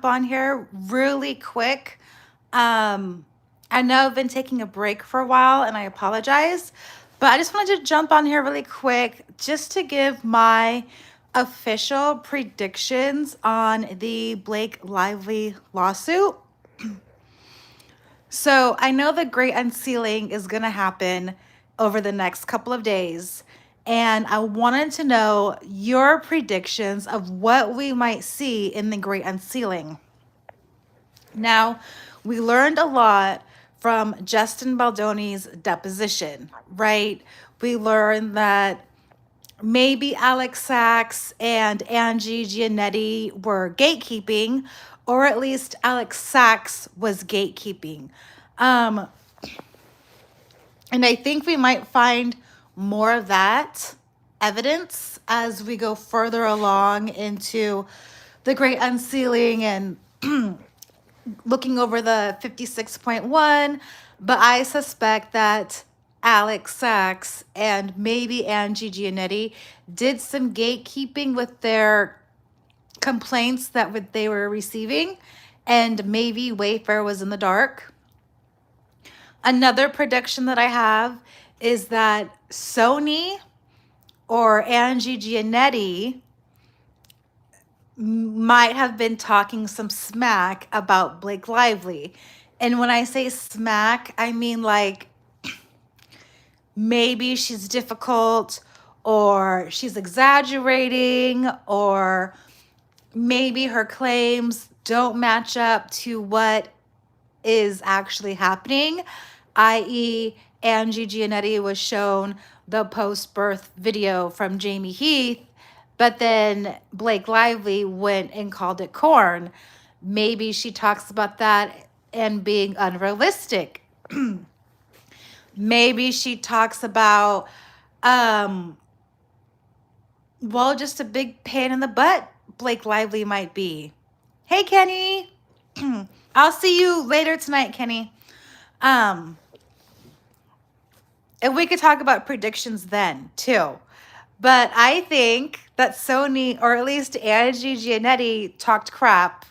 jump on here really quick. I know I've been taking a break for a while and I apologize, but I just wanted to jump on here really quick just to give my official predictions on the Blake Lively lawsuit. So I know the great unsealing is going to happen over the next couple of days. And I wanted to know your predictions of what we might see in the great unsealing. Now, we learned a lot from Justin Baldoni's deposition, right? We learned that maybe Alex Sachs and Angie Giannetti were gatekeeping, or at least Alex Sachs was gatekeeping. Um, and I think we might find more of that evidence as we go further along into the great unsealing and looking over the 56.1. But I suspect that Alex Sachs and maybe Angie Giannetti did some gatekeeping with their complaints that they were receiving, and maybe Wayfair was in the dark. Another prediction that I have is that Sony or Angie Giannetti might have been talking some smack about Blake Lively. And when I say smack, I mean like maybe she's difficult or she's exaggerating, or maybe her claims don't match up to what is actually happening, i.e., Angie Giannetti was shown the post-birth video from Jamie Heath, but then Blake Lively went and called it corn. Maybe she talks about that and being unrealistic. Maybe she talks about, well, just a big pain in the butt Blake Lively might be. Hey, Kenny. I'll see you later tonight, Kenny. And we could talk about predictions then, too. But I think that Sony, or at least Angie Giannetti, talked crap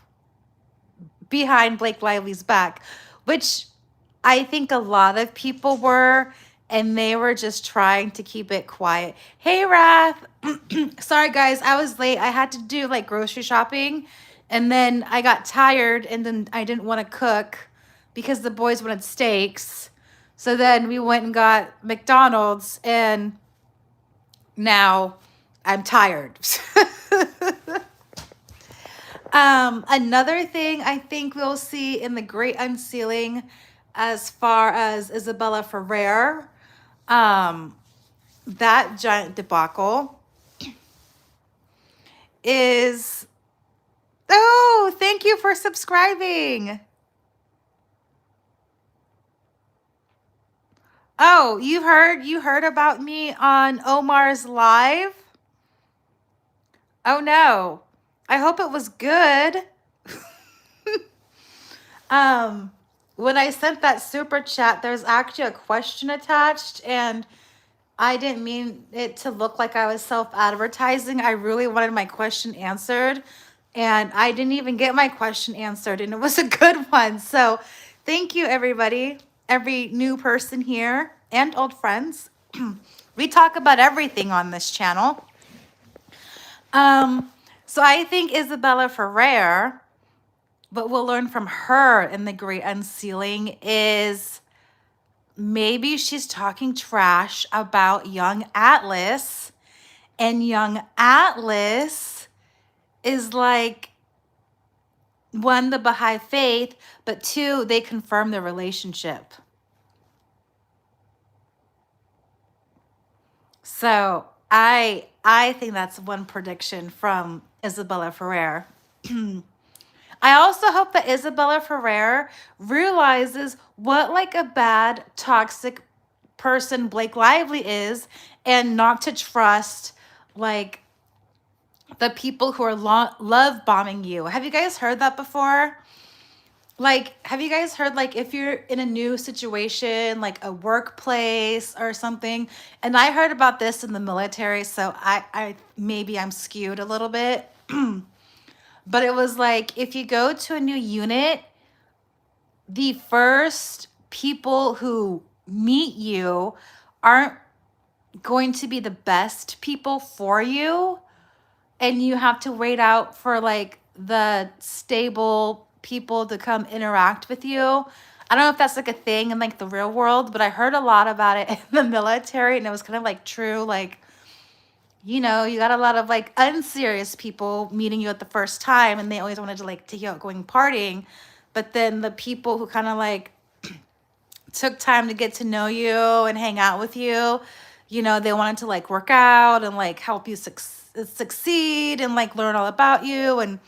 behind Blake Lively's back, which I think a lot of people were, and they were just trying to keep it quiet. Hey, Wrath. Sorry, guys, I was late. I had to do like grocery shopping, and then I got tired, and then I didn't want to cook because the boys wanted steaks. So then we went and got McDonald's, and now I'm tired. Another thing I think we'll see in the great unsealing as far as Isabella Ferrer, that giant debacle is, oh, thank you for subscribing. Oh, you heard about me on Omar's live? Oh no. I hope it was good. When I sent that super chat, there's actually a question attached, and I didn't mean it to look like I was self-advertising. I really wanted my question answered, and I didn't even get my question answered, and it was a good one. So thank you, everybody, every new person here and old friends. We talk about everything on this channel. So I think Isabella Ferrer, what we'll learn from her in the great unsealing is maybe she's talking trash about young Atlas, and young Atlas is like, one, the Baha'i faith, but two, they confirm the relationship. So I think that's one prediction from Isabella Ferrer. I also hope that Isabella Ferrer realizes what like a bad, toxic person Blake Lively is, and not to trust like the people who are love bombing you. Have you guys heard that before? Like, have you guys heard, like, if you're in a new situation, like a workplace or something, and I heard about this in the military, so I maybe I'm skewed a little bit. But it was like, if you go to a new unit, the first people who meet you aren't going to be the best people for you. And you have to wait out for like the stable people to come interact with you. I don't know if that's like a thing in like the real world, but I heard a lot about it in the military, and it was kind of like true. Like, you know, you got a lot of like unserious people meeting you at the first time, and they always wanted to like take you out going partying. But then the people who kind of like took time to get to know you and hang out with you, you know, they wanted to like work out and like help you succeed and like learn all about you. And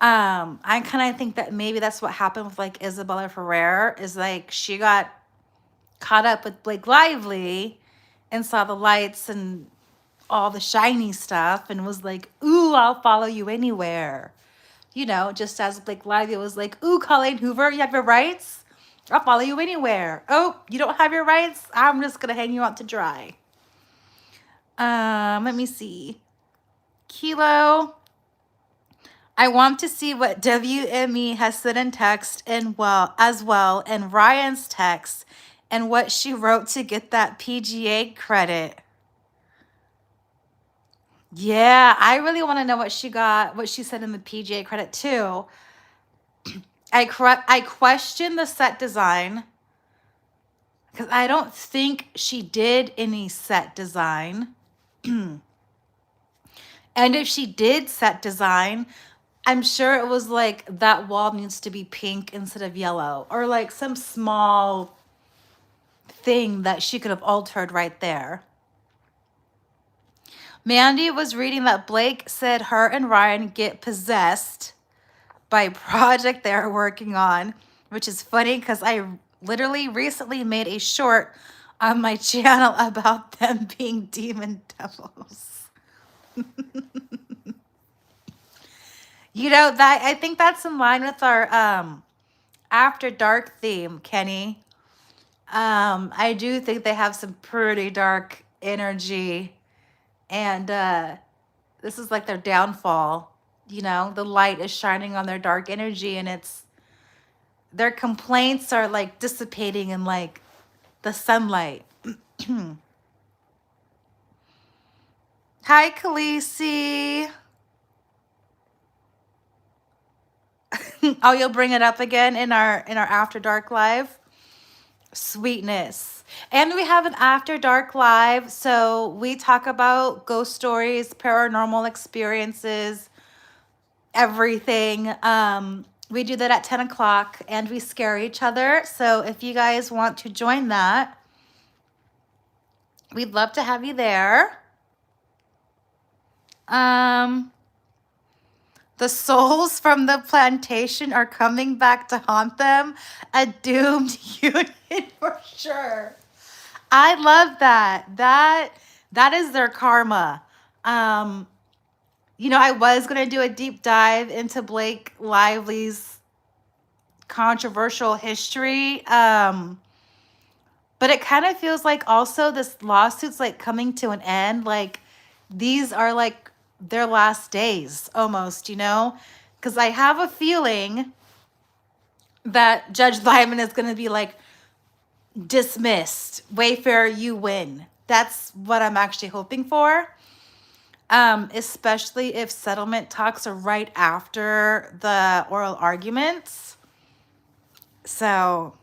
I kind of think that maybe that's what happened with like Isabella Ferrer, is like she got caught up with Blake Lively and saw the lights and all the shiny stuff and was like, ooh, I'll follow you anywhere. You know, just as Blake Lively was like, ooh, Colleen Hoover, you have your rights? I'll follow you anywhere. Oh, you don't have your rights? I'm just going to hang you out to dry. Let me see. Kilo. I want to see what WME has said in text and as well, and Ryan's text, and what she wrote to get that PGA credit. Yeah, I really want to know what she said in the PGA credit too. I question the set design because I don't think she did any set design. And if she did set design, I'm sure it was like that wall needs to be pink instead of yellow, or like some small thing that she could have altered right there. Mandy was reading that Blake said her and Ryan get possessed by a project they're working on, which is funny because I literally recently made a short on my channel about them being demon devils. You know, that I think that's in line with our After Dark theme, Kenny. I do think they have some pretty dark energy, and this is like their downfall. You know, the light is shining on their dark energy, and their complaints are like dissipating in like the sunlight. Hi, Khaleesi. Oh, you'll bring it up again in our After Dark live. Sweetness. And we have an After Dark live, so we talk about ghost stories, paranormal experiences, everything. We do that at 10 o'clock, and we scare each other. So if you guys want to join that, we'd love to have you there. The souls from the plantation are coming back to haunt them. A doomed unit for sure. I love that. That is their karma. You know, I was going to do a deep dive into Blake Lively's controversial history. But it kind of feels like also this lawsuit's like coming to an end. Like these are like their last days almost, you know, because I have a feeling that Judge Lyman is going to be like, dismissed. Wayfair, you win. That's what I'm actually hoping for. Especially if settlement talks are right after the oral arguments. So,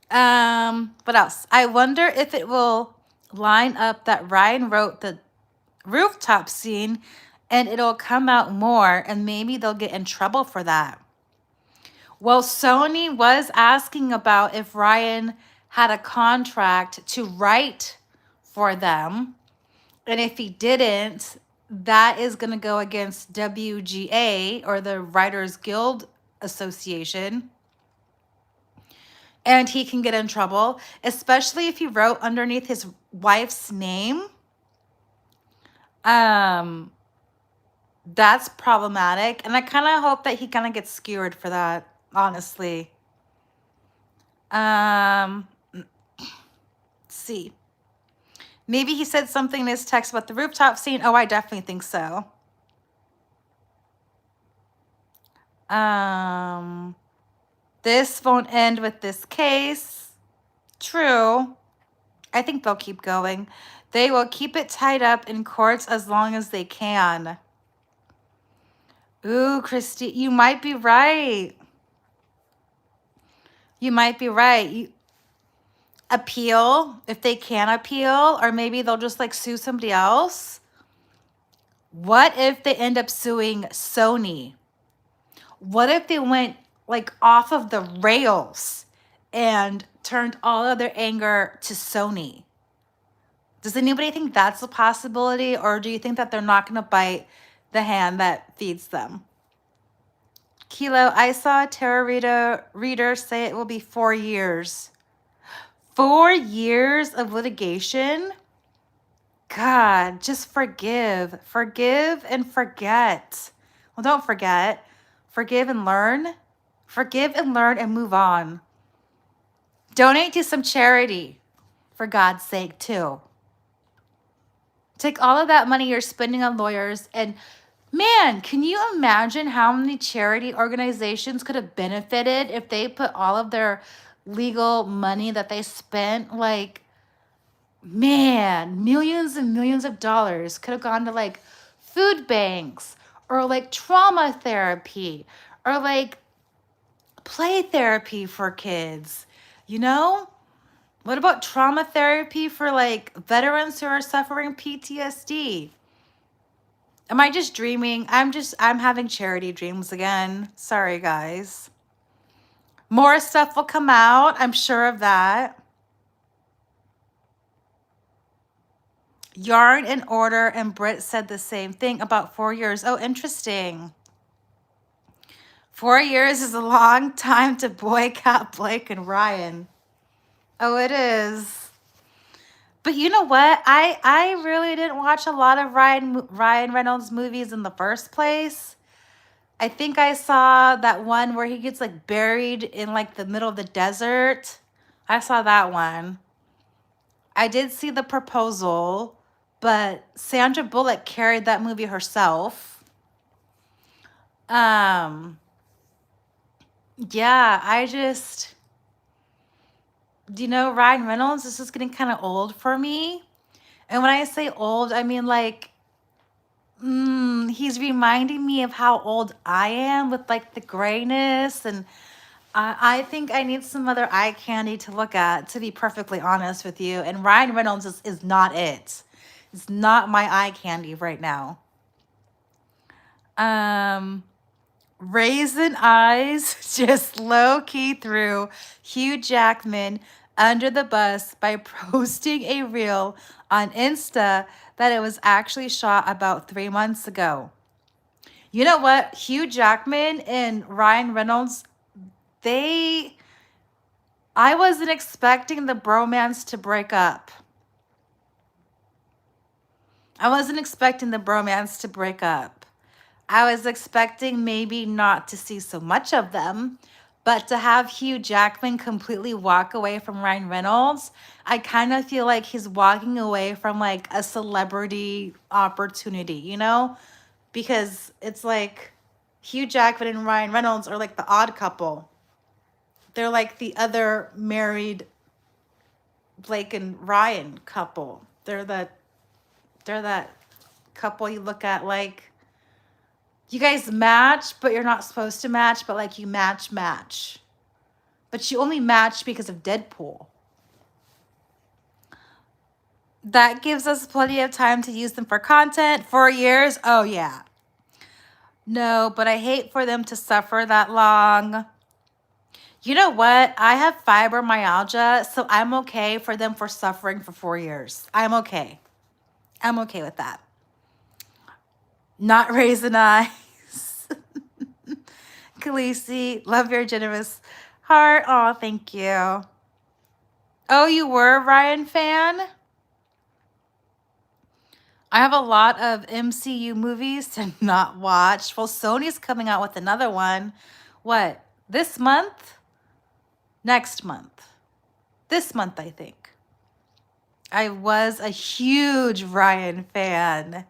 what else? I wonder if it will line up that Ryan wrote the rooftop scene and it'll come out more, and maybe they'll get in trouble for that. Well, Sony was asking about if Ryan had a contract to write for them. And if he didn't, that is going to go against WGA, or the Writers Guild Association. And he can get in trouble, especially if he wrote underneath his wife's name. That's problematic. And I kind of hope that he kind of gets skewered for that, honestly. Let's see. Maybe he said something in his text about the rooftop scene. Oh, I definitely think so. Um, this won't end with this case. True. I think they'll keep going. They will keep it tied up in courts as long as they can. Ooh, Christy, you might be right. You might be right. Appeal, if they can appeal, or maybe they'll just like sue somebody else. What if they end up suing Sony? What if they went like off of the rails and turned all of their anger to Sony? Does anybody think that's a possibility, or do you think that they're not going to bite the hand that feeds them? Kilo, I saw a tarot reader say it will be 4 years. 4 years of litigation? God, just forgive. Forgive and forget. Well, don't forget. Forgive and learn. Forgive and learn and move on. Donate to some charity, for God's sake, too. Take all of that money you're spending on lawyers, and man, can you imagine how many charity organizations could have benefited if they put all of their legal money that they spent, like, man, millions and millions of dollars could have gone to like food banks or like trauma therapy or like play therapy for kids, you know? What about trauma therapy for like veterans who are suffering PTSD? Am I just dreaming? I'm having charity dreams again. Sorry, guys. More stuff will come out. I'm sure of that. Yarn in order, and Britt said the same thing about 4 years. Oh, interesting. 4 years is a long time to boycott Blake and Ryan. Oh, it is. But you know what? I really didn't watch a lot of Ryan Reynolds movies in the first place. I think I saw that one where he gets like buried in like the middle of the desert. I saw that one. I did see The Proposal, but Sandra Bullock carried that movie herself. Yeah, Ryan Reynolds, this is getting kind of old for me. And when I say old, I mean like, he's reminding me of how old I am with like the grayness. And I think I need some other eye candy to look at, to be perfectly honest with you. And Ryan Reynolds is not it. It's not my eye candy right now. Raisin Eyes just low-key threw Hugh Jackman under the bus by posting a reel on Insta that it was actually shot about 3 months ago. You know what? Hugh Jackman and Ryan Reynolds, I wasn't expecting the bromance to break up. I wasn't expecting the bromance to break up. I was expecting maybe not to see so much of them, but to have Hugh Jackman completely walk away from Ryan Reynolds, I kind of feel like he's walking away from like a celebrity opportunity, you know? Because it's like Hugh Jackman and Ryan Reynolds are like the odd couple. They're like the other married Blake and Ryan couple. They're that couple you look at like, you guys match, but you're not supposed to match, but like you match. But you only match because of Deadpool. That gives us plenty of time to use them for content. 4 years? Oh, yeah. No, but I hate for them to suffer that long. You know what? I have fibromyalgia, so I'm okay for them for suffering for 4 years. I'm okay. I'm okay with that. Not Raisin Eyes. Khaleesi, love your generous heart. Oh, thank you. Oh, you were a Ryan fan? I have a lot of MCU movies to not watch. Well, Sony's coming out with another one. What? This month? Next month. This month, I think. I was a huge Ryan fan.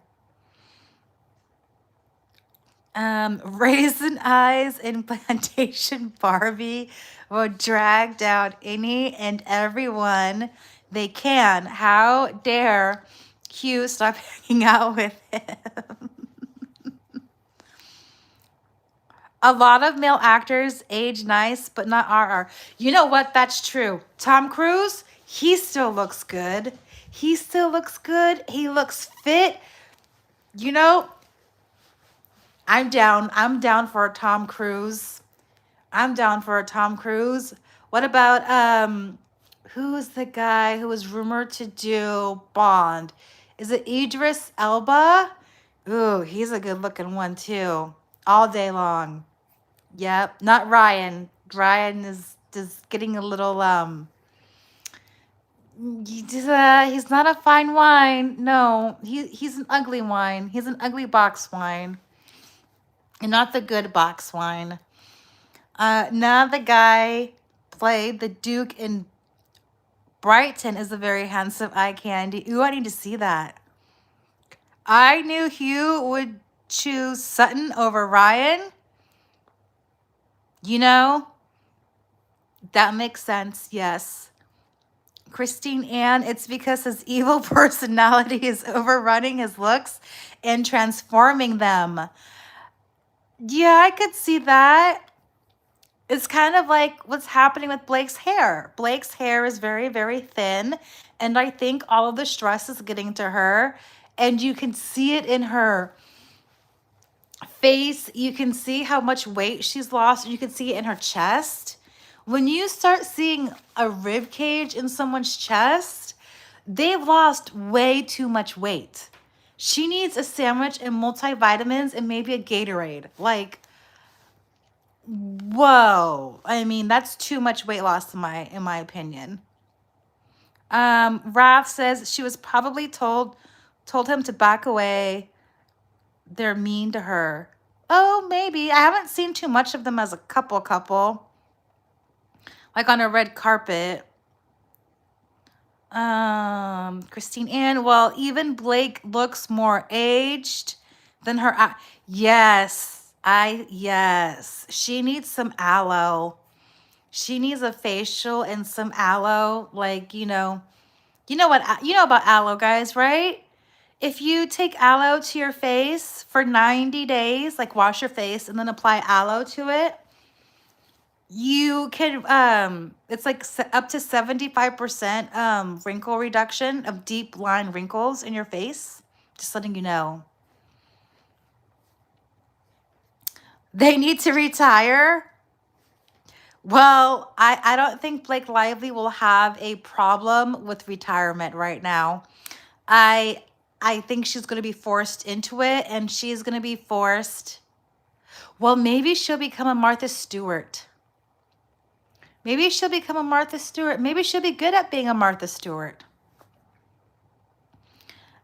Raisin Eyes and Plantation Barbie will drag down any and everyone they can. How dare Hugh stop hanging out with him? A lot of male actors age nice, but not RR. You know what? That's true. Tom Cruise, he still looks good. He still looks good. He looks fit. You know, I'm down. I'm down for a Tom Cruise. I'm down for a Tom Cruise. What about who's the guy who was rumored to do Bond? Is it Idris Elba? Ooh, he's a good looking one too. All day long. Yep, not Ryan. Ryan is just getting a little he's not a fine wine. No, he's an ugly wine. He's an ugly box wine. And not the good box wine. Now the guy played the Duke in Brighton is a very handsome eye candy. Ooh, I need to see that. I knew Hugh would choose Sutton over Ryan. You know, that makes sense, yes. Christine Ann, it's because his evil personality is overrunning his looks and transforming them. Yeah, I could see that. It's kind of like what's happening with Blake's hair. Blake's hair is very, very thin, and I think all of the stress is getting to her, and you can see it in her face. You can see how much weight she's lost. You can see it in her chest. When you start seeing a rib cage in someone's chest, they've lost way too much weight. She needs a sandwich and multivitamins and maybe a Gatorade. Like, whoa. I mean, that's too much weight loss in my opinion. Raph says she was probably told him to back away. They're mean to her. Oh, maybe. I haven't seen too much of them as a couple. Like on a red carpet. Christine Ann, well, even Blake looks more aged than her. Yes. Yes. She needs some aloe. She needs a facial and some aloe. Like, you know what, you know about aloe, guys, right? If you take aloe to your face for 90 days, like wash your face and then apply aloe to it, you can, it's like up to 75% wrinkle reduction of deep line wrinkles in your face. Just letting you know. They need to retire. Well, I don't think Blake Lively will have a problem with retirement right now. I think she's going to be forced into it, and she's going to be forced. Well, maybe she'll become a Martha Stewart. Maybe she'll become a Martha Stewart. Maybe she'll be good at being a Martha Stewart.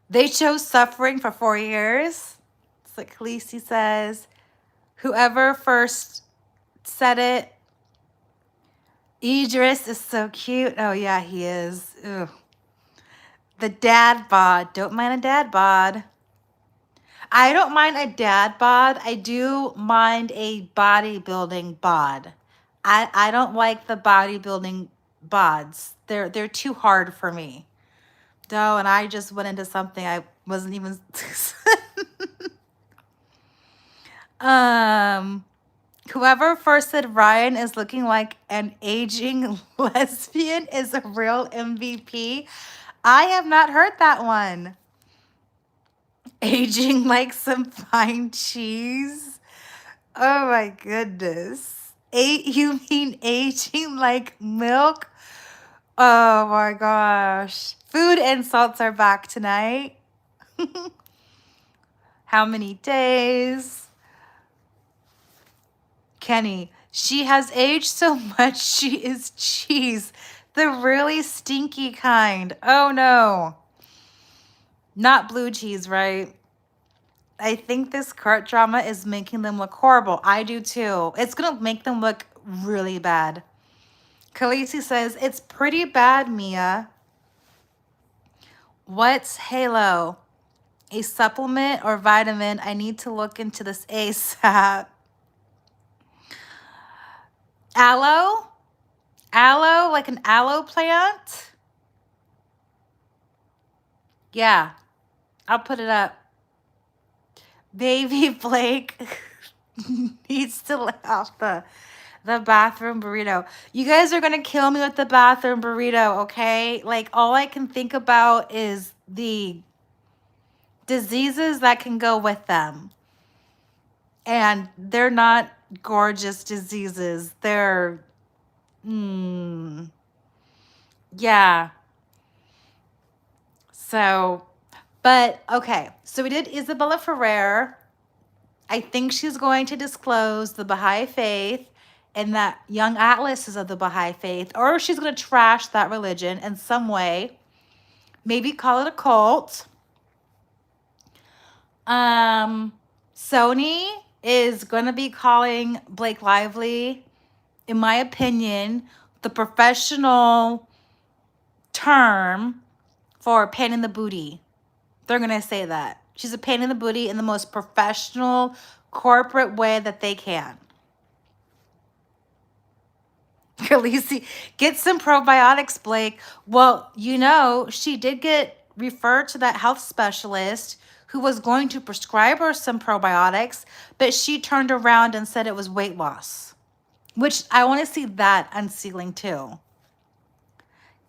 They chose suffering for 4 years. It's like Khaleesi says. Whoever first said it. Idris is so cute. Oh, yeah, he is. Ugh. The dad bod. Don't mind a dad bod. I don't mind a dad bod. I do mind a bodybuilding bod. I don't like the bodybuilding bods. They're too hard for me. No, and I just went into something I wasn't even whoever first said Ryan is looking like an aging lesbian is a real MVP. I have not heard that one. Aging like some fine cheese. Oh my goodness. You mean aging like milk? Oh my gosh. Food insults are back tonight. How many days? Kenny, she has aged so much she is cheese. The really stinky kind. Oh no. Not blue cheese, right? I think this court drama is making them look horrible. I do too. It's going to make them look really bad. Khaleesi says, it's pretty bad, Mia. What's Halo? a supplement or vitamin. I need to look into this ASAP. Aloe? Aloe, like an aloe plant? Yeah, I'll put it up. Baby Blake needs to lay off the bathroom burrito. You guys are gonna kill me with the bathroom burrito, okay? Like, all I can think about is the diseases that can go with them. And they're not gorgeous diseases. They're, yeah. So, but okay. So we did Isabella Ferrer. I think she's going to disclose the Baha'i faith and that young Atlas is of the Baha'i faith, or she's going to trash that religion in some way. Maybe call it a cult. Sony is going to be calling Blake Lively, in my opinion, the professional term for a pain in the booty. They're going to say that. She's a pain in the booty in the most professional, corporate way that they can. Khaleesi, get some probiotics, Blake. Well, you know, she did get referred to that health specialist who was going to prescribe her some probiotics, but she turned around and said it was weight loss, which I want to see that unsealing too.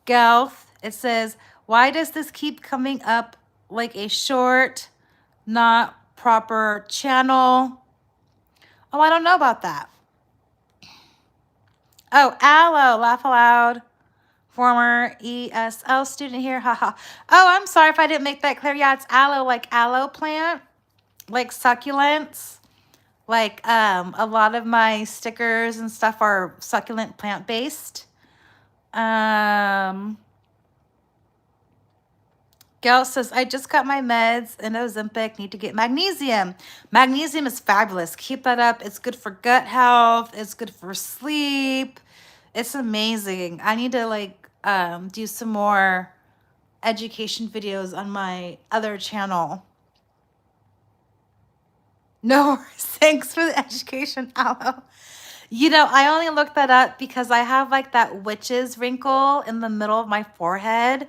Gelf, it says, why does this keep coming up like a short, not proper channel? Oh, I don't know about that. Oh, aloe, laugh aloud. Former ESL student here, haha. Oh, I'm sorry if I didn't make that clear. Yeah, it's aloe, like aloe plant, like succulents. Like a lot of my stickers and stuff are succulent plant-based. Gail says, I just got my meds and Ozempic, need to get magnesium. Magnesium is fabulous. Keep that up. It's good for gut health. It's good for sleep. It's amazing. I need to like do some more education videos on my other channel. No worries. Thanks for the education, Aloe. You know, I only looked that up because I have like that witch's wrinkle in the middle of my forehead.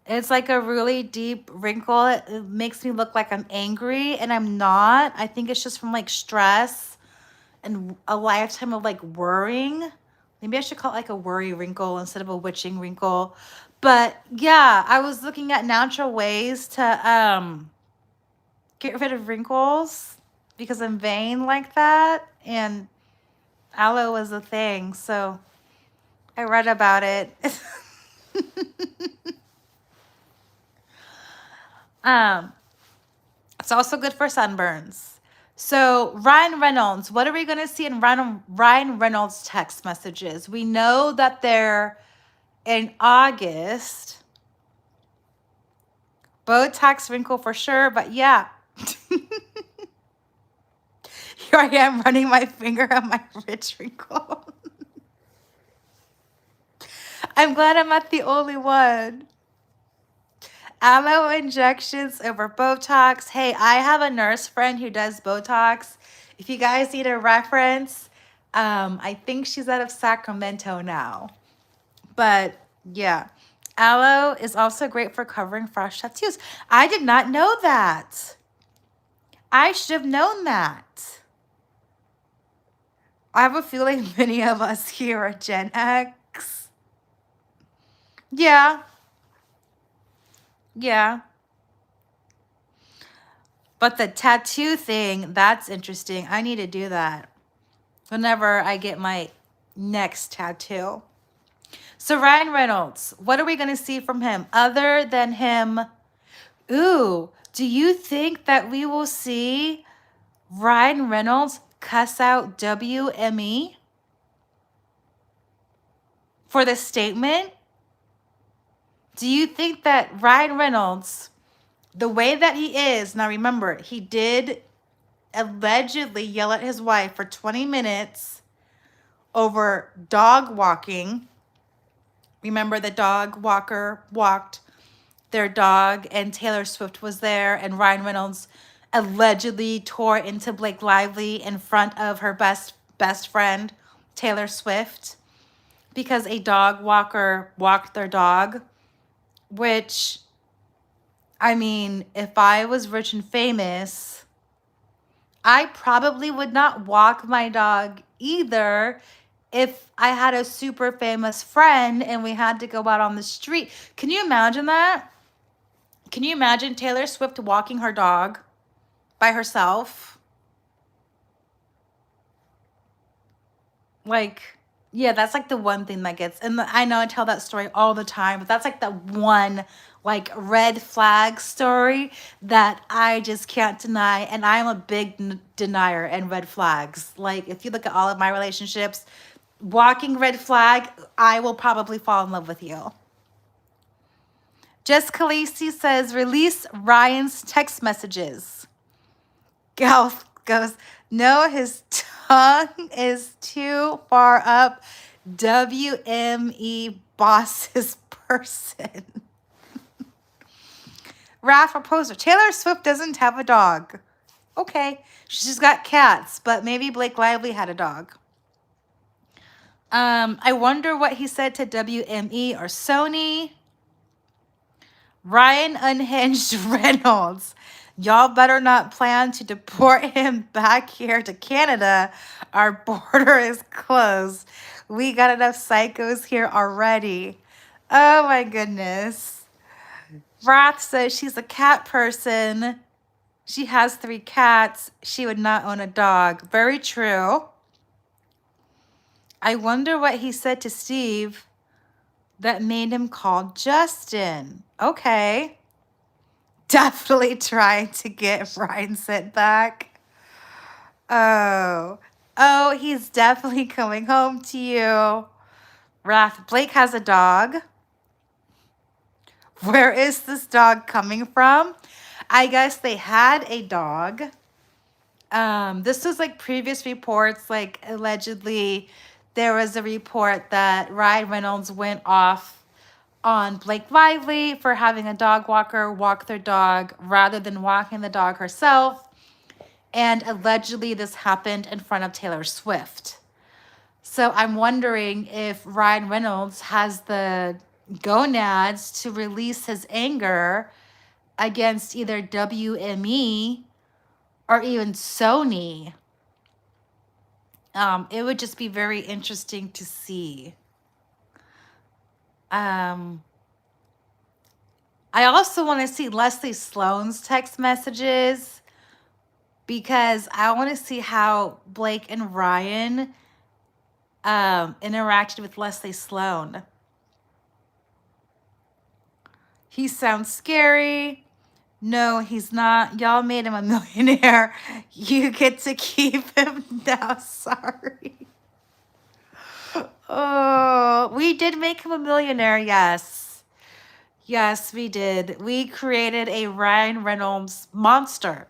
It's like a really deep wrinkle. It makes me look like I'm angry, and I'm not. I think it's just from like stress and a lifetime of like worrying. Maybe I should call it like a worry wrinkle instead of a witching wrinkle. But yeah, I was looking at natural ways to get rid of wrinkles because I'm vain like that, and aloe was a thing. So I read about it. It's also good for sunburns. So Ryan Reynolds, what are we going to see in Ryan Reynolds text messages? We know that they're in August. Botox wrinkle for sure, but yeah. Here I am running my finger on my rich wrinkle. I'm glad I'm not the only one. Aloe injections over Botox. Hey, I have a nurse friend who does Botox. If you guys need a reference, I think she's out of Sacramento now. But yeah, aloe is also great for covering fresh tattoos. I did not know that. I should have known that. I have a feeling many of us here are Gen X. Yeah. Yeah. But the tattoo thing, that's interesting. I need to do that whenever I get my next tattoo. So Ryan Reynolds, what are we going to see from him other than him? Ooh, do you think that we will see Ryan Reynolds cuss out WME for the statement? Do you think that Ryan Reynolds, the way that he is, now remember, he did allegedly yell at his wife for 20 minutes over dog walking. Remember, the dog walker walked their dog, and Taylor Swift was there, and Ryan Reynolds allegedly tore into Blake Lively in front of her best friend, Taylor Swift, because a dog walker walked their dog, which, I mean, if I was rich and famous, I probably would not walk my dog either if I had a super famous friend and we had to go out on the street. Can you imagine that? Can you imagine Taylor Swift walking her dog by herself? Like, yeah, that's like the one thing that gets, and I know I tell that story all the time, but that's like the one like red flag story that I just can't deny. And I'm a big denier and red flags. Like, if you look at all of my relationships, walking red flag, I will probably fall in love with you. Jess Khaleesi says, release Ryan's text messages. Gal goes, no, his tongue is too far up. WME bosses person. Raph Proposer, Taylor Swift doesn't have a dog. Okay, she's got cats, but maybe Blake Lively had a dog. I wonder what he said to WME or Sony. Ryan Unhinged Reynolds, y'all better not plan to deport him back here to Canada. Our border is closed. We got enough psychos here already. Oh my goodness. Wrath says she's a cat person. She has 3 cats. She would not own a dog. Very true. I wonder what he said to Steve that made him call Justin. Okay. Definitely trying to get Ryan sent back. Oh, he's definitely coming home to you. Wrath, Blake has a dog. Where is this dog coming from? I guess they had a dog. This was like previous reports, like allegedly there was a report that Ryan Reynolds went off on Blake Lively for having a dog walker walk their dog rather than walking the dog herself. And allegedly this happened in front of Taylor Swift. So I'm wondering if Ryan Reynolds has the gonads to release his anger against either WME or even Sony. It would just be very interesting to see. I also want to see Leslie Sloan's text messages because I want to see how Blake and Ryan interacted with Leslie Sloan. He sounds scary. No, he's not. Y'all made him a millionaire. You get to keep him now. Sorry. Oh, we did make him a millionaire. Yes. Yes, we did. We created a Ryan Reynolds monster,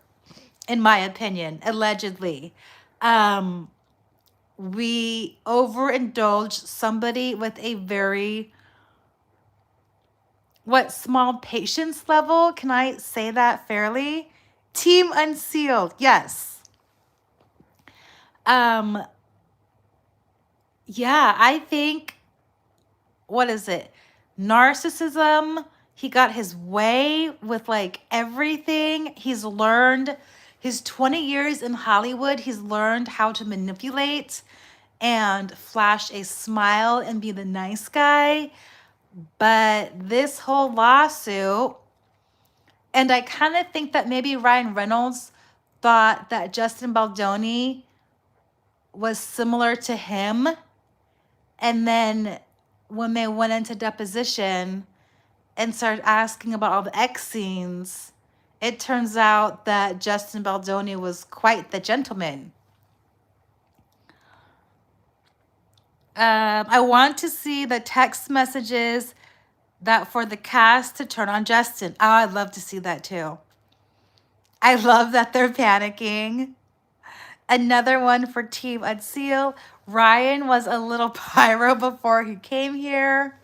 in my opinion, allegedly. We overindulged somebody with a very small patience level? Can I say that fairly? Team Unsealed, yes. Yeah, I think, what is it? Narcissism. He got his way with like everything. He's learned his 20 years in Hollywood. He's learned how to manipulate and flash a smile and be the nice guy. But this whole lawsuit, and I kind of think that maybe Ryan Reynolds thought that Justin Baldoni was similar to him. And then when they went into deposition and started asking about all the X scenes, it turns out that Justin Baldoni was quite the gentleman. I want to see the text messages that for the cast to turn on Justin. Oh, I'd love to see that too. I love that they're panicking. Another one for Team Unseal. Ryan was a little pyro before he came here.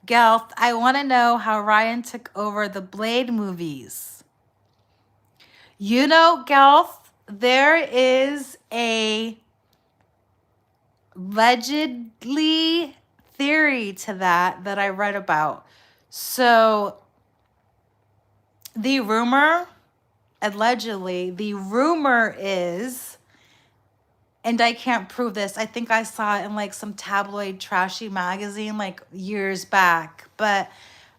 Gelth, I want to know how Ryan took over the Blade movies. You know, Gelth, there is a allegedly theory to that I read about. So the rumor, allegedly, the rumor is, and I can't prove this, I think I saw it in like some tabloid trashy magazine like years back, but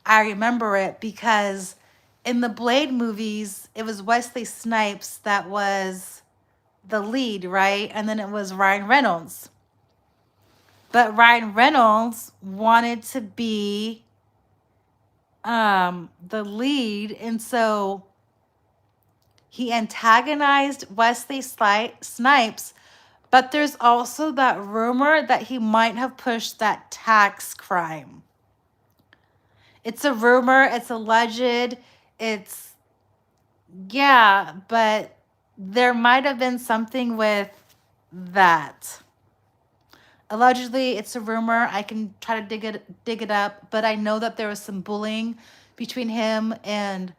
I remember it because in the Blade movies, it was Wesley Snipes that was the lead, right? And then it was Ryan Reynolds. But Ryan Reynolds wanted to be the lead, and so he antagonized Wesley Snipes. But there's also that rumor that he might have pushed that tax crime. It's a rumor, it's alleged, it's, yeah, but there might have been something with that. Allegedly, it's a rumor. I can try to dig it up, but I know that there was some bullying between him and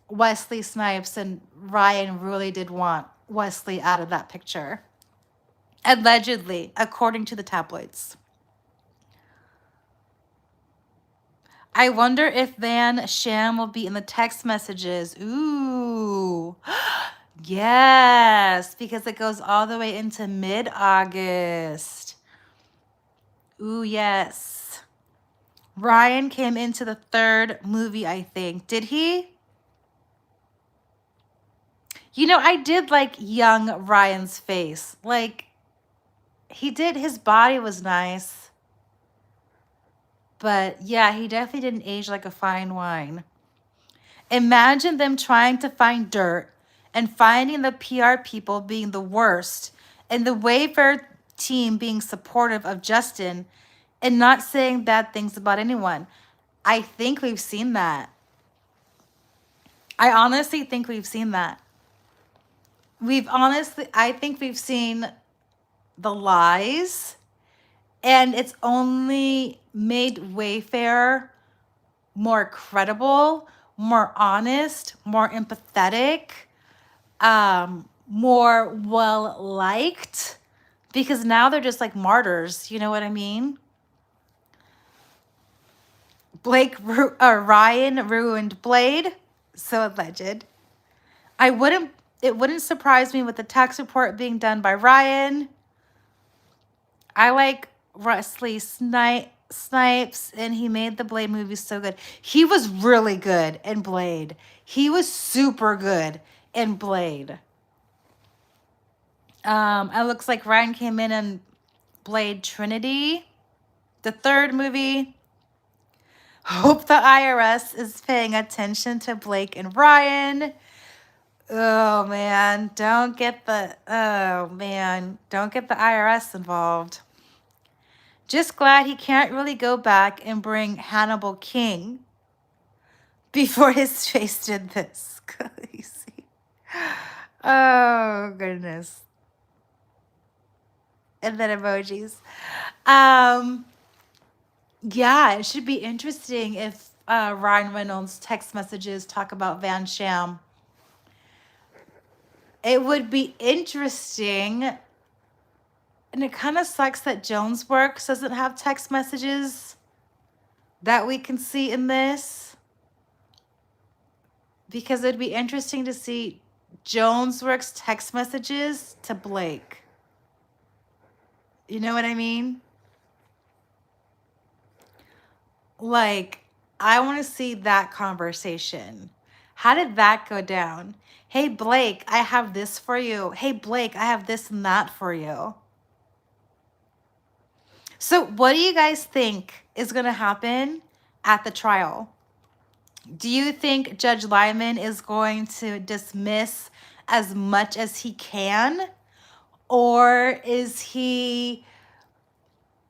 Wesley Snipes, and Ryan really did want Wesley out of that picture. Allegedly, according to the tabloids. I wonder if Van Sham will be in the text messages. Ooh. Yes, because it goes all the way into mid-August. Ooh, yes. Ryan came into the third movie, I think. Did he? You know, I did like young Ryan's face. Like, he did. His body was nice. But yeah, he definitely didn't age like a fine wine. Imagine them trying to find dirt and finding the PR people being the worst, and the Wayfair team being supportive of Justin and not saying bad things about anyone. I think we've seen that. I honestly think we've seen that. I think we've seen the lies, and it's only made Wayfair more credible, more honest, more empathetic, more well liked, because now they're just like martyrs. You know what I mean? Ryan ruined Blade, so alleged. It wouldn't surprise me with the tax report being done by Ryan. I like Wesley Snipes, and he made the Blade movies so good. He was really good in Blade. He was super good in Blade. It looks like Ryan came in Blade Trinity, the third movie. Hope the IRS is paying attention to Blake and Ryan. Oh man, don't get the IRS involved. Just glad he can't really go back and bring Hannibal King before his face did this. You see? Oh goodness. And then emojis. Yeah, it should be interesting if Ryan Reynolds' text messages talk about Van Sham. It would be interesting. And it kind of sucks that Jones Works doesn't have text messages that we can see in this, because it'd be interesting to see Jones Works text messages to Blake. You know what I mean? Like, I want to see that conversation. How did that go down? Hey, Blake, I have this for you. Hey, Blake, I have this and that for you. So what do you guys think is going to happen at the trial? Do you think Judge Lyman is going to dismiss as much as he can? Or is he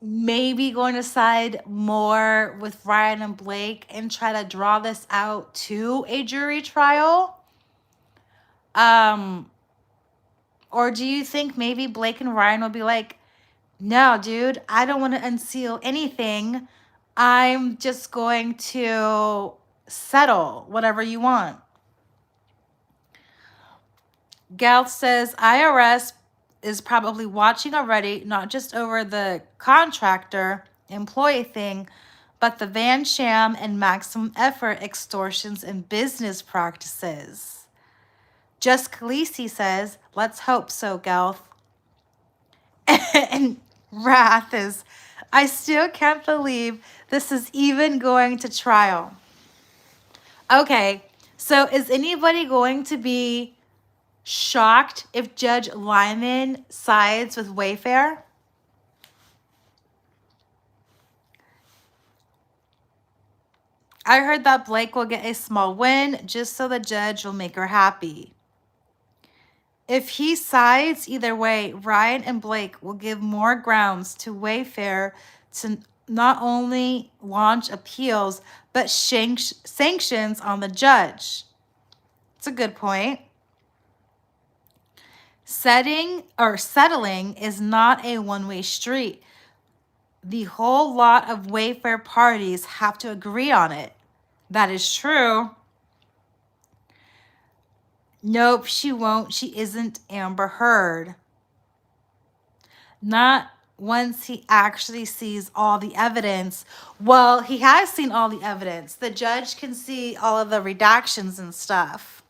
maybe going to side more with Ryan and Blake and try to draw this out to a jury trial? Or do you think maybe Blake and Ryan will be like, no, dude, I don't want to unseal anything. I'm just going to settle whatever you want. Gail says IRS is probably watching already, not just over the contractor employee thing, but the Van Sham and maximum effort extortions and business practices. Just Khaleesi says, let's hope so, Gelth. And Wrath is, I still can't believe this is even going to trial. Okay, so is anybody going to be shocked if Judge Lyman sides with Wayfair? I heard that Blake will get a small win just so the judge will make her happy. If he sides either way, Ryan and Blake will give more grounds to Wayfair to not only launch appeals, but sanctions on the judge. It's a good point. Settling is not a one-way street. The whole lot of Wayfair parties have to agree on it. That is true. Nope, she won't. She isn't Amber Heard. Not once he actually sees all the evidence. Well, he has seen all the evidence. The judge can see all of the redactions and stuff.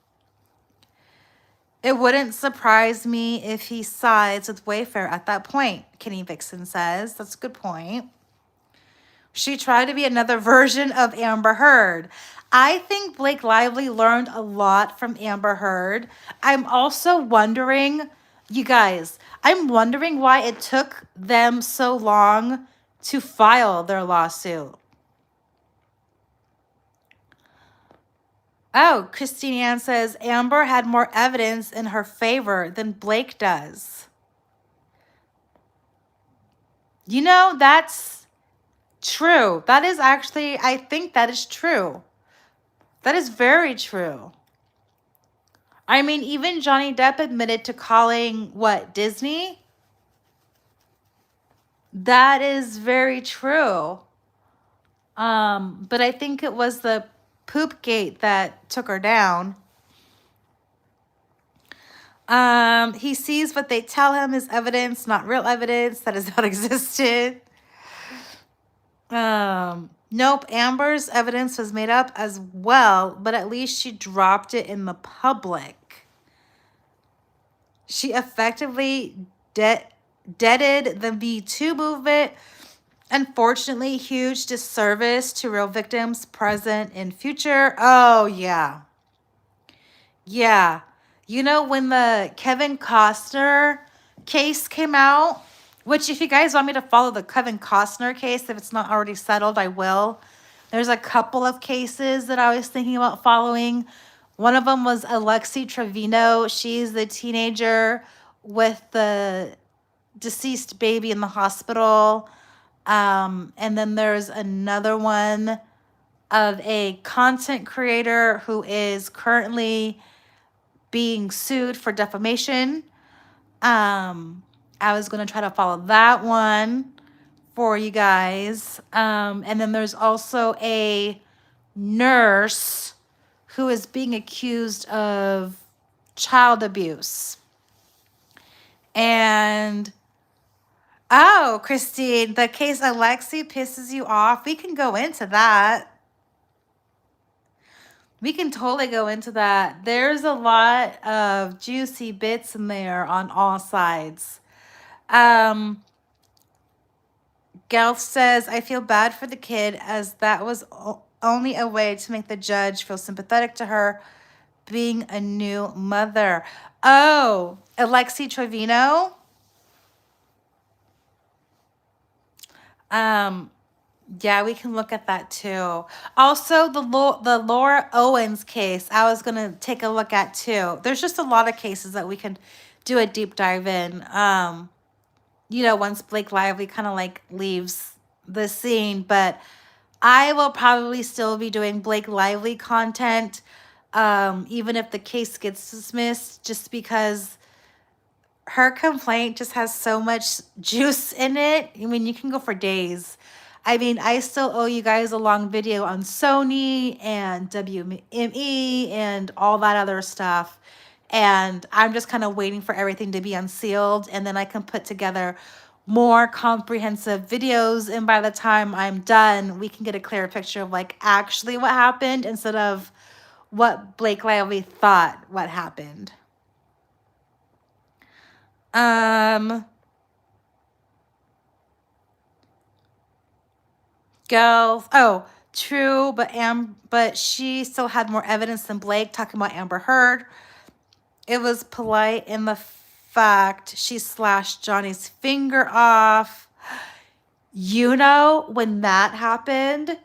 It wouldn't surprise me if he sides with Wayfair at that point, Kenny Vixen says. That's a good point. She tried to be another version of Amber Heard. I think Blake Lively learned a lot from Amber Heard. I'm also wondering, you guys, I'm wondering why it took them so long to file their lawsuit. Oh, Christine Ann says Amber had more evidence in her favor than Blake does. You know, that's true. That is actually, I think that is true. That is very true. I mean, even Johnny Depp admitted to calling what, Disney? That is very true. But I think it was the poop gate that took her down. He sees what they tell him is evidence, not real evidence that has not existed. Nope, Amber's evidence was made up as well, but at least she dropped it in the public. She effectively deaded the Me Too movement. Unfortunately, huge disservice to real victims present and future. Oh, yeah. Yeah. You know, when the Kevin Costner case came out, which if you guys want me to follow the Kevin Costner case, if it's not already settled, I will. There's a couple of cases that I was thinking about following. One of them was Alexi Trevino. She's the teenager with the deceased baby in the hospital. And then there's another one of a content creator who is currently being sued for defamation. I was going to try to follow that one for you guys. And then there's also a nurse who is being accused of child abuse. And, oh, Christine, the case Alexi pisses you off. We can go into that. We can totally go into that. There's a lot of juicy bits in there on all sides. Gelf says, I feel bad for the kid as that was only a way to make the judge feel sympathetic to her being a new mother. Oh, Alexi Trevino. Yeah, we can look at that too. Also, the Laura Owens case, I was going to take a look at too. There's just a lot of cases that we can do a deep dive in. You know, once Blake Lively kind of like leaves the scene, but I will probably still be doing Blake Lively content, even if the case gets dismissed, just because her complaint just has so much juice in it. I mean, you can go for days. I mean, I still owe you guys a long video on Sony and WME and all that other stuff. And I'm just kind of waiting for everything to be unsealed. And then I can put together more comprehensive videos. And by the time I'm done, we can get a clearer picture of like actually what happened instead of what Blake Lively thought what happened. Girls. Oh, true, but she still had more evidence than Blake talking about Amber Heard. It was polite in the fact she slashed Johnny's finger off. You know, when that happened,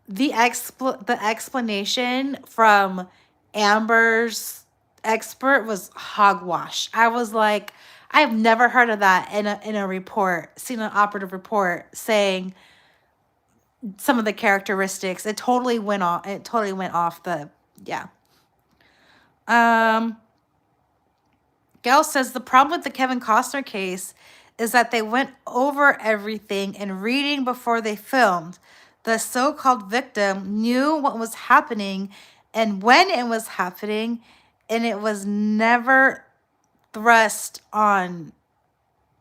the explanation from Amber's expert was hogwash. I was like, I've never heard of that in a report, seen an operative report saying some of the characteristics. It totally went off. It totally went off the, yeah. Gail says the problem with the Kevin Costner case is that they went over everything in reading before they filmed. The so-called victim knew what was happening and when it was happening, and it was never thrust on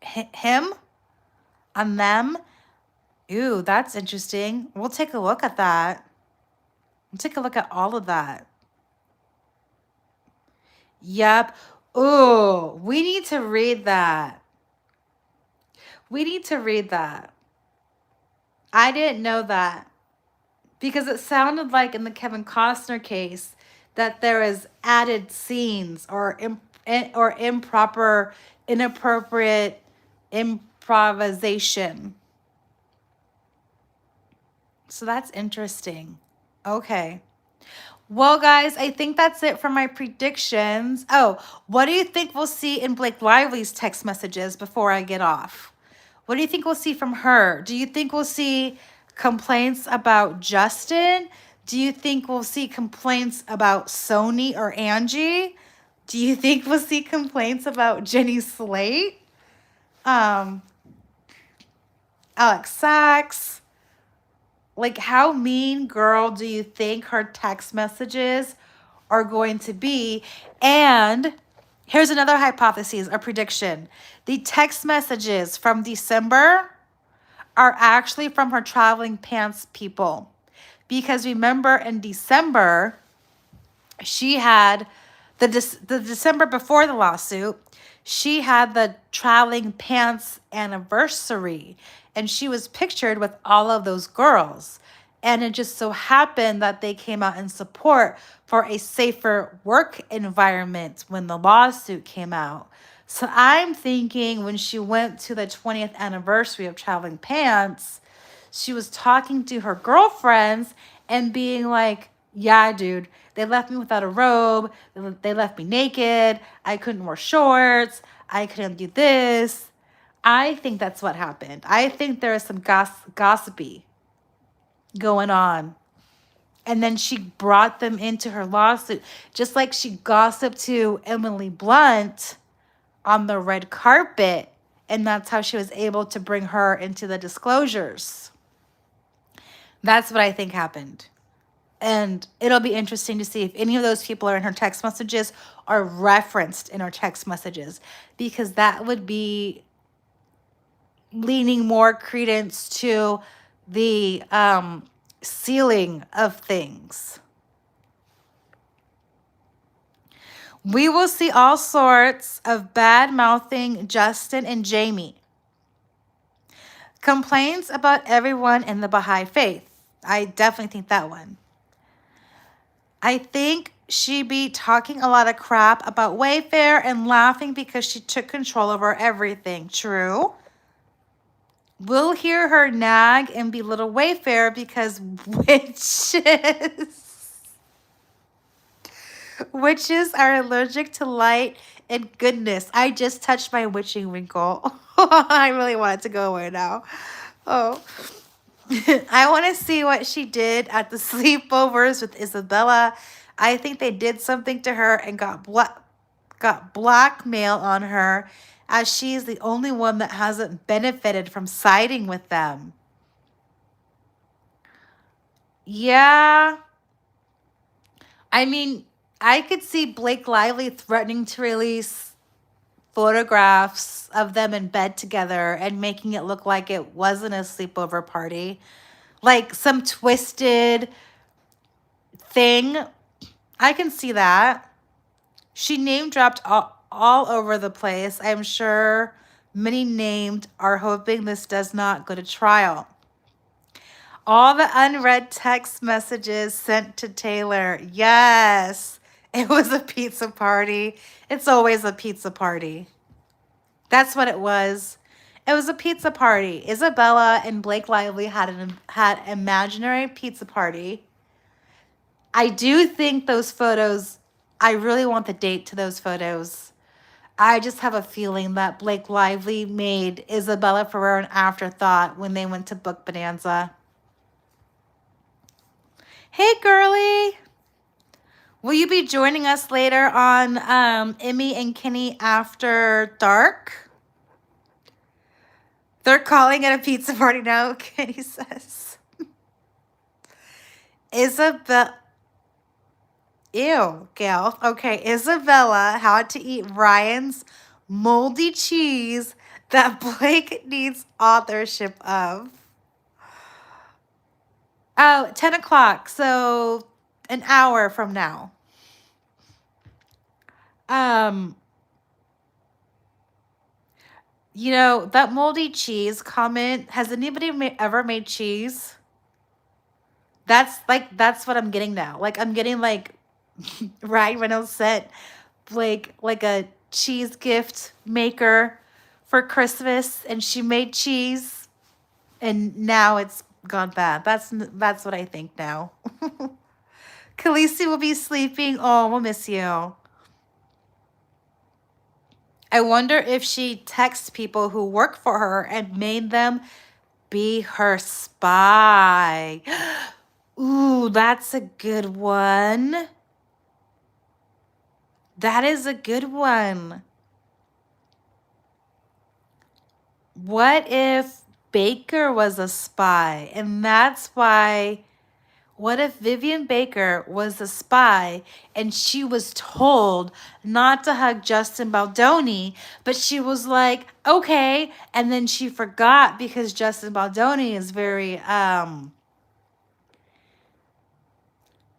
him, on them. Ooh, that's interesting. We'll take a look at that. We'll take a look at all of that. Yep. Ooh, we need to read that. We need to read that. I didn't know that because it sounded like in the Kevin Costner case that there is added scenes or improper, inappropriate improvisation. So that's interesting. Okay. Well, guys, I think that's it for my predictions. Oh, what do you think we'll see in Blake Lively's text messages before I get off? What do you think we'll see from her? Do you think we'll see complaints about Justin? Do you think we'll see complaints about Sony or Angie? Do you think we'll see complaints about Jenny Slate? Alex Sachs? Like, how mean girl do you think her text messages are going to be? And here's another hypothesis or prediction. The text messages from December are actually from her traveling pants people. Because remember, in December, she had the December before the lawsuit, she had the traveling pants anniversary, and she was pictured with all of those girls. And it just so happened that they came out in support for a safer work environment when the lawsuit came out. So I'm thinking when she went to the 20th anniversary of Traveling Pants, she was talking to her girlfriends and being like, yeah, dude, they left me without a robe. They left me naked. I couldn't wear shorts. I couldn't do this. I think that's what happened. I think there is some gossipy going on. And then she brought them into her lawsuit, just like she gossiped to Emily Blunt on the red carpet. And that's how she was able to bring her into the disclosures. That's what I think happened. And it'll be interesting to see if any of those people are in her text messages or referenced in her text messages, because that would be leaning more credence to the sealing of things. We will see all sorts of bad-mouthing Justin and Jamie. Complaints about everyone in the Baha'i faith. I definitely think that one. I think she be talking a lot of crap about Wayfair and laughing because she took control over everything. True. We'll hear her nag and belittle Wayfair because witches are allergic to light and goodness. I just touched my witching wrinkle. I really want it to go away now. Oh. I want to see what she did at the sleepovers with Isabella. I think they did something to her and got blackmail on her, as she's the only one that hasn't benefited from siding with them. Yeah. I mean, I could see Blake Lively threatening to release photographs of them in bed together and making it look like it wasn't a sleepover party. Like some twisted thing. I can see that. She name dropped all over the place. I'm sure many named are hoping this does not go to trial. All the unread text messages sent to Taylor. Yes, it was a pizza party. It's always a pizza party. That's what it was. It was a pizza party. Isabella and Blake Lively had imaginary pizza party. I do think those photos, I really want the date to those photos. I just have a feeling that Blake Lively made Isabella Ferrer an afterthought when they went to Book Bonanza. Hey, girly. Will you be joining us later on Emmy and Kenny After Dark? They're calling it a pizza party now, Kenny says. Isabella. Ew, Gail. Okay, Isabella had to eat Ryan's moldy cheese that Blake needs authorship of. Oh, 10 o'clock. So an hour from now. You know, that moldy cheese comment, has anybody ever made cheese? That's what I'm getting now. Like, I'm getting like Ryan Reynolds sent Blake like a cheese gift maker for Christmas, and she made cheese, and now it's gone bad. That's what I think now. Khaleesi will be sleeping. Oh, we'll miss you. I wonder if she texts people who work for her and made them be her spy. Ooh, that's a good one. That is a good one. What if Baker was a spy? And that's why, what if Vivian Baker was a spy and she was told not to hug Justin Baldoni, but she was like, okay. And then she forgot because Justin Baldoni is very,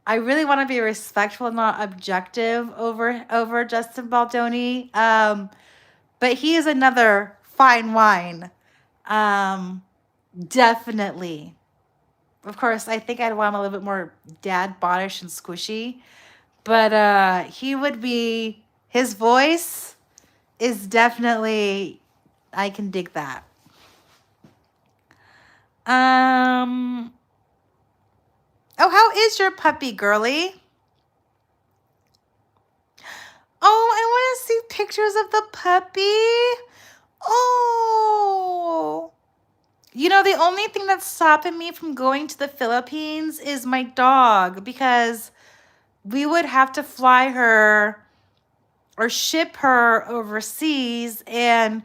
I really want to be respectful and not objective over Justin Baldoni. But he is another fine wine. Definitely. Of course, I think I'd want him a little bit more dad bodish and squishy. But he would be, his voice is definitely, I can dig that. Oh, how is your puppy, girly? Oh, I want to see pictures of the puppy. Oh. You know, the only thing that's stopping me from going to the Philippines is my dog, because we would have to fly her or ship her overseas, and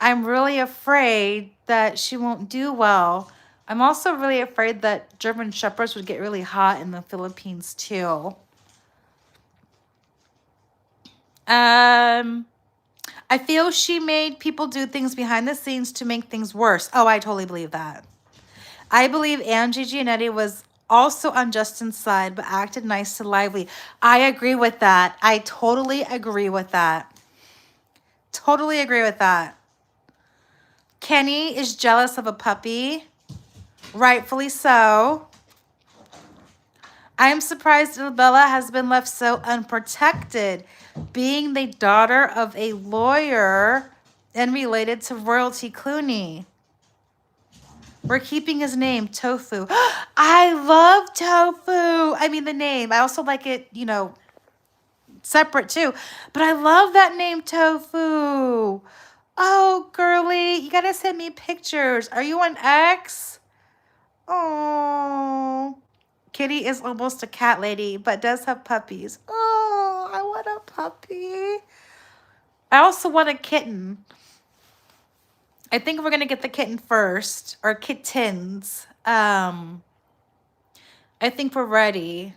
I'm really afraid that she won't do well. I'm also really afraid that German Shepherds would get really hot in the Philippines too. I feel she made people do things behind the scenes to make things worse. Oh, I totally believe that. I believe Angie Giannetti was also on Justin's side, but acted nice to Lively. I agree with that. I totally agree with that. Totally agree with that. Kenny is jealous of a puppy. Rightfully so. I am surprised Isabella has been left so unprotected, being the daughter of a lawyer and related to Royalty Clooney. We're keeping his name, Tofu. I love Tofu. I mean, the name. I also like it, you know, separate too. But I love that name, Tofu. Oh, girly, you gotta send me pictures. Are you an X? Oh. Kitty is almost a cat lady, but does have puppies. Oh, I want a puppy. I also want a kitten. I think we're going to get the kitten first, or kittens. I think we're ready.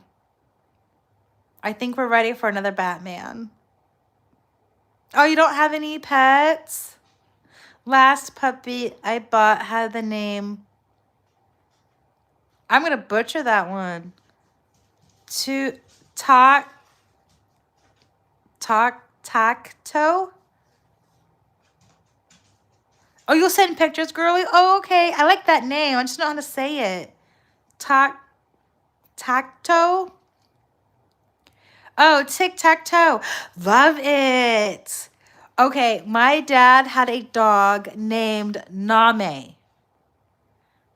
I think we're ready for another Batman. Oh, you don't have any pets? Last puppy I bought had the name. I'm going to butcher that one. To talk tacto. Oh, you'll send pictures, girly? Oh, okay. I like that name. I just don't know how to say it. Tacto. Oh, tic-tac-toe. Love it. Okay, my dad had a dog named Name,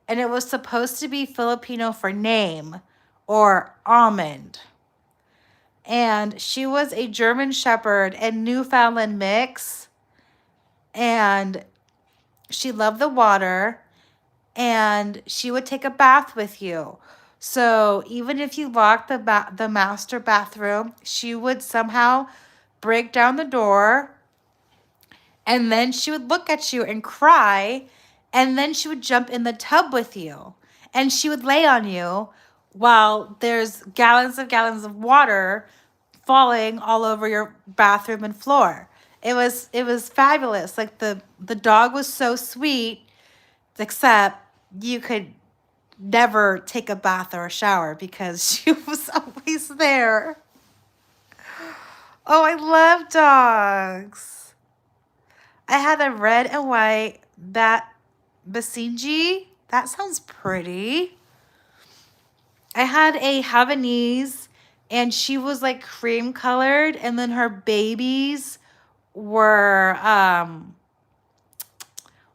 and it was supposed to be Filipino for name or almond. And she was a German Shepherd and Newfoundland mix, and she loved the water, and she would take a bath with you. So even if you locked the master bathroom, she would somehow break down the door, and then she would look at you and cry, and then she would jump in the tub with you, and she would lay on you while there's gallons of water falling all over your bathroom and floor. It was fabulous. Like the dog was so sweet, except you could never take a bath or a shower because she was always there. Oh, I love dogs. I had a red and white Basenji. That sounds pretty. I had a Havanese, and she was like cream colored, and then her babies were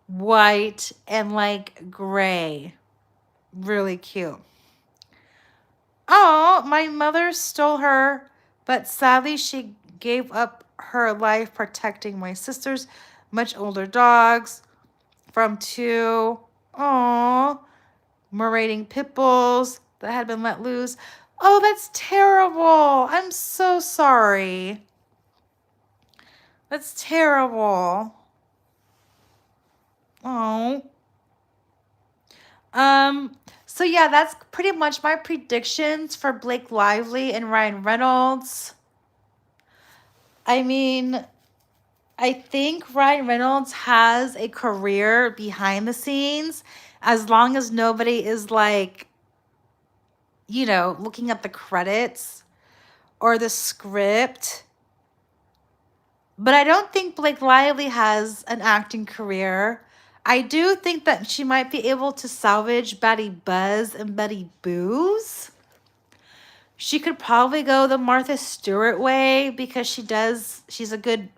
white and like gray. Really cute. Oh, my mother stole her, but sadly she gave up her life protecting my sister's much older dogs from two, oh, marauding pit bulls that had been let loose. Oh, that's terrible. I'm so sorry. That's terrible. Oh. So yeah, that's pretty much my predictions for Blake Lively and Ryan Reynolds. I mean, I think Ryan Reynolds has a career behind the scenes as long as nobody is like, looking at the credits or the script. But I don't think Blake Lively has an acting career. I do think that she might be able to salvage Betty Buzz and Betty Boos. She could probably go the Martha Stewart way because she's a good,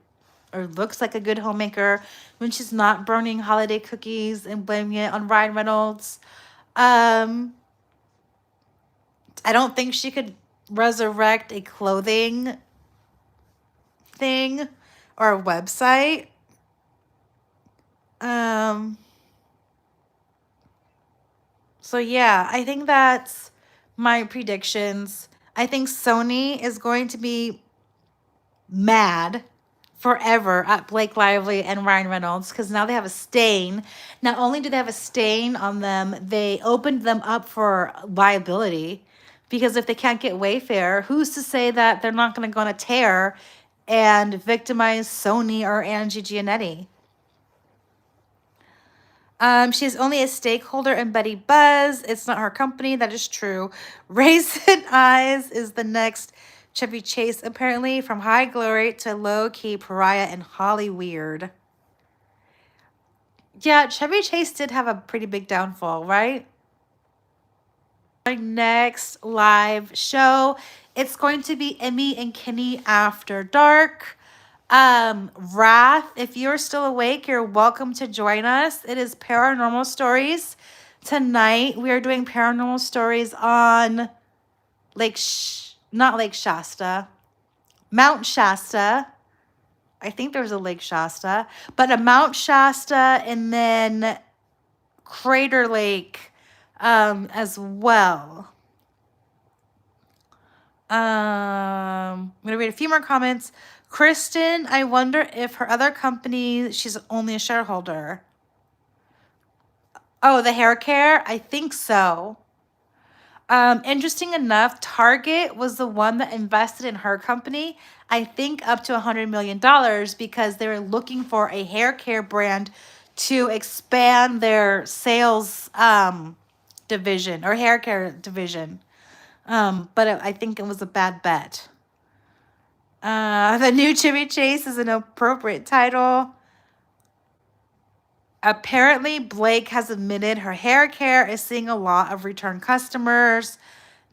or looks like a good homemaker when she's not burning holiday cookies and blaming it on Ryan Reynolds. I don't think she could resurrect a clothing thing or a website. So yeah, I think that's my predictions. I think Sony is going to be mad forever at Blake Lively and Ryan Reynolds because now they have a stain. Not only do they have a stain on them, they opened them up for liability because if they can't get Wayfair, who's to say that they're not going to go on a tear and victimize Sony or Angie Giannetti? She's only a stakeholder in Betty Buzz. It's not her company. That is true. Raisin Eyes is the next Chevy Chase, apparently, from high glory to low-key pariah and Hollyweird. Yeah, Chevy Chase did have a pretty big downfall, right? Our next live show, it's going to be Emmy and Kenny After Dark. Wrath, if you're still awake, you're welcome to join us. It is Paranormal Stories. Tonight, we are doing Paranormal Stories on not Lake Shasta, Mount Shasta. I think there was a Lake Shasta, but a Mount Shasta and then Crater Lake as well. I'm going to read a few more comments. Kristen, I wonder if her other company, she's only a shareholder. Oh, the hair care? I think so. Interesting enough, Target was the one that invested in her company, I think up to $100 million, because they were looking for a hair care brand to expand their sales division or hair care division. I think it was a bad bet. The new Chevy Chase is an appropriate title. Apparently, Blake has admitted her hair care is seeing a lot of return customers,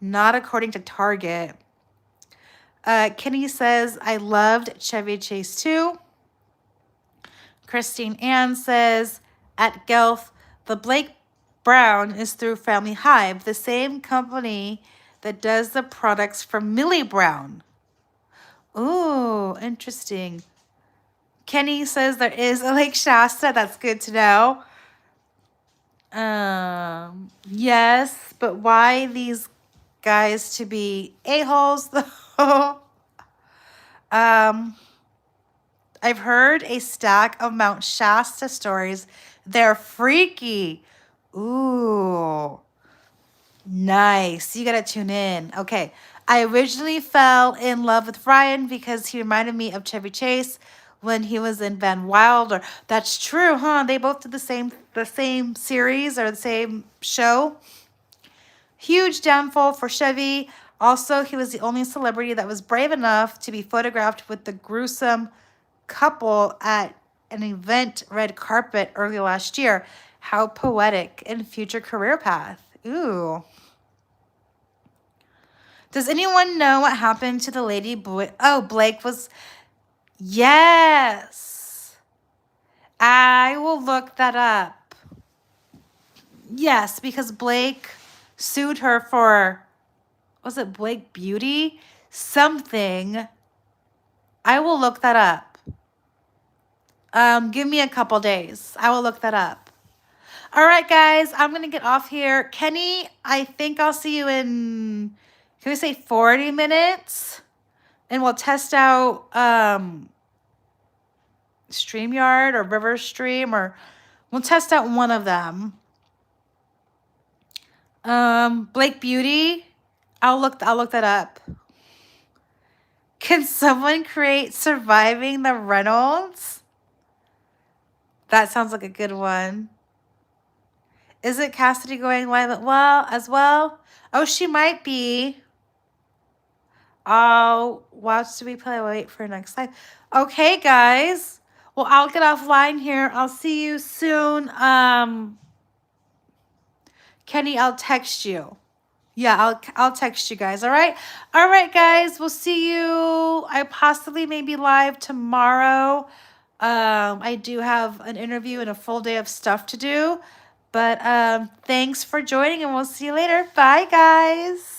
not according to Target. Kenny says, I loved Chevy Chase too. Christine Ann says, at Guelph, the Blake Brown is through Family Hive, the same company that does the products for Millie Brown. Ooh, interesting. Kenny says there is a Lake Shasta. That's good to know. Yes, but why these guys to be a-holes though? I've heard a stack of Mount Shasta stories. They're freaky. Ooh, nice. You gotta tune in. Okay. I originally fell in love with Ryan because he reminded me of Chevy Chase when he was in Van Wilder. That's true, huh? They both did the same series or the same show. Huge downfall for Chevy. Also, he was the only celebrity that was brave enough to be photographed with the gruesome couple at an event red carpet early last year. How poetic and future career path. Ooh. Does anyone know what happened to the lady? Blake was... Yes. I will look that up. Yes, because Blake sued her for... Was it Blake Beauty? Something. I will look that up. Give me a couple days. I will look that up. All right, guys. I'm going to get off here. Kenny, I think I'll see you in... Can we say 40 minutes? And we'll test out StreamYard or RiverStream, or we'll test out one of them. Blake Beauty, I'll look that up. Can someone create Surviving the Reynolds? That sounds like a good one. Is it Cassidy going live as well? Oh, she might be. Oh, watch the replay. Wait for next live. Okay, guys. Well, I'll get offline here. I'll see you soon. Kenny, I'll text you. Yeah, I'll text you guys. All right. All right, guys. We'll see you. I possibly may be live tomorrow. I do have an interview and a full day of stuff to do. But thanks for joining, and we'll see you later. Bye, guys.